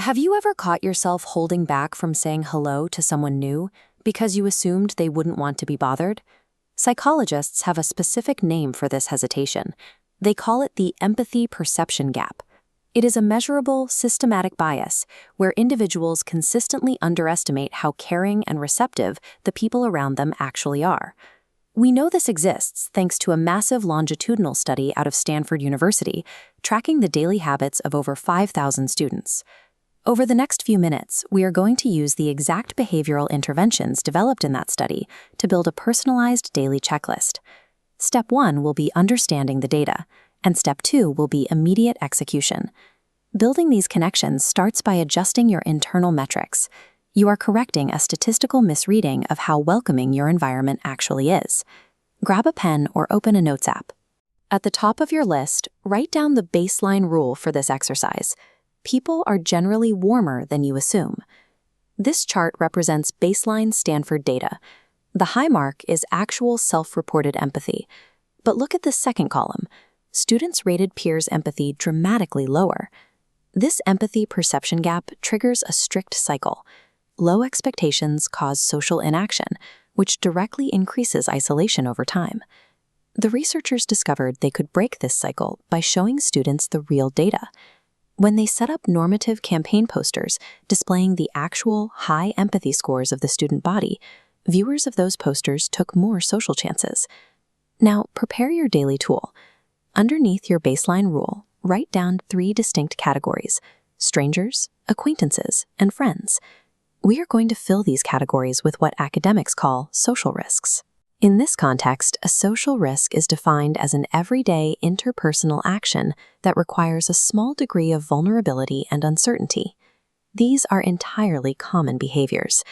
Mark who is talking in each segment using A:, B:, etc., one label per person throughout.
A: Have you ever caught yourself holding back from saying hello to someone new because you assumed they wouldn't want to be bothered? Psychologists have a specific name for this hesitation. They call it the empathy perception gap. It is a measurable, systematic bias where individuals consistently underestimate how caring and receptive the people around them actually are. We know this exists thanks to a massive longitudinal study out of Stanford University, tracking the daily habits of over 5,000 students. Over the next few minutes, we are going to use the exact behavioral interventions developed in that study to build a personalized daily checklist. Step 1 will be understanding the data, and Step 2 will be immediate execution. Building these connections starts by adjusting your internal metrics. You are correcting a statistical misreading of how welcoming your environment actually is. Grab a pen or open a notes app. At the top of your list, write down the baseline rule for this exercise. People are generally warmer than you assume. This chart represents baseline Stanford data. The high mark is actual self-reported empathy. But look at the second column. Students rated peers' empathy dramatically lower. This empathy perception gap triggers a strict cycle. Low expectations cause social inaction, which directly increases isolation over time. The researchers discovered they could break this cycle by showing students the real data. When they set up normative campaign posters displaying the actual high empathy scores of the student body, viewers of those posters took more social chances. Now, prepare your daily tool. Underneath your baseline rule, write down 3 distinct categories: strangers, acquaintances, and friends. We are going to fill these categories with what academics call social risks. In this context, a social risk is defined as an everyday interpersonal action that requires a small degree of vulnerability and uncertainty. These are entirely common behaviors.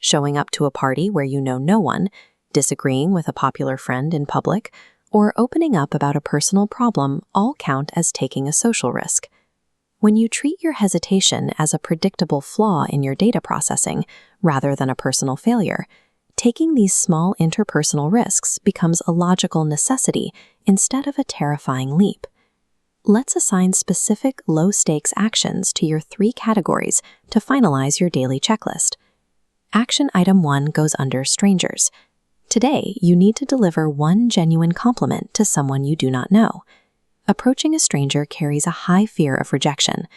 A: Showing up to a party where you know no one, disagreeing with a popular friend in public, or opening up about a personal problem all count as taking a social risk. When you treat your hesitation as a predictable flaw in your data processing rather than a personal failure, taking these small interpersonal risks becomes a logical necessity instead of a terrifying leap. Let's assign specific low-stakes actions to your 3 categories to finalize your daily checklist. Action item 1 goes under strangers. Today, you need to deliver 1 genuine compliment to someone you do not know. Approaching a stranger carries a high fear of rejection.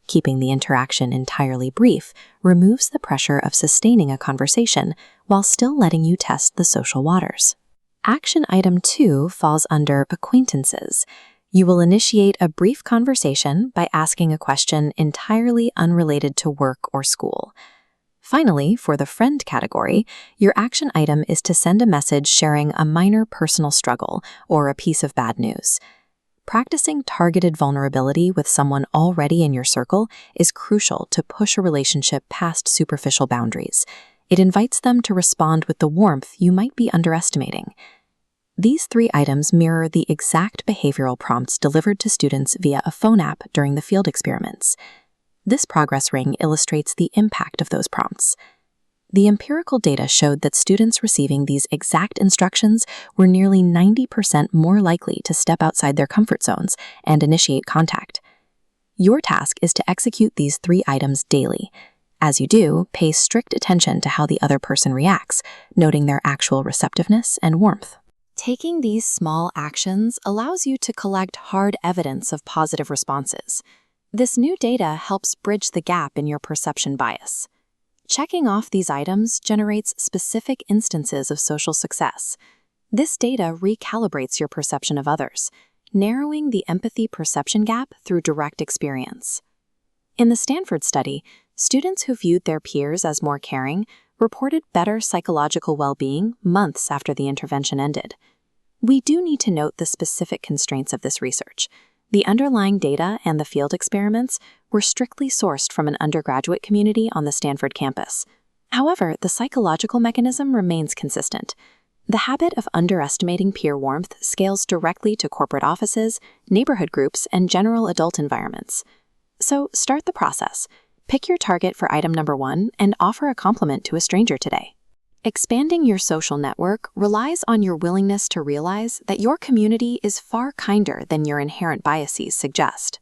A: Keeping the interaction entirely brief removes the pressure of sustaining a conversation while still letting you test the social waters. Action item 2 falls under acquaintances. You will initiate a brief conversation by asking a question entirely unrelated to work or school. Finally, for the friend category, your action item is to send a message sharing a minor personal struggle or a piece of bad news. Practicing targeted vulnerability with someone already in your circle is crucial to push a relationship past superficial boundaries. It invites them to respond with the warmth you might be underestimating. These 3 items mirror the exact behavioral prompts delivered to students via a phone app during the field experiments. This progress ring illustrates the impact of those prompts. The empirical data showed that students receiving these exact instructions were nearly 90% more likely to step outside their comfort zones and initiate contact. Your task is to execute these 3 items daily. As you do, pay strict attention to how the other person reacts, noting their actual receptiveness and warmth. Taking these small actions allows you to collect hard evidence of positive responses. This new data helps bridge the gap in your perception bias. Checking off these items generates specific instances of social success. This data recalibrates your perception of others, narrowing the empathy perception gap through direct experience. In the Stanford study, students who viewed their peers as more caring reported better psychological well-being months after the intervention ended. We do need to note the specific constraints of this research. The underlying data and the field experiments were strictly sourced from an undergraduate community on the Stanford campus. However, the psychological mechanism remains consistent. The habit of underestimating peer warmth scales directly to corporate offices, neighborhood groups, and general adult environments. So start the process. Pick your target for item number 1 and offer a compliment to a stranger today. Expanding your social network relies on your willingness to realize that your community is far kinder than your inherent biases suggest.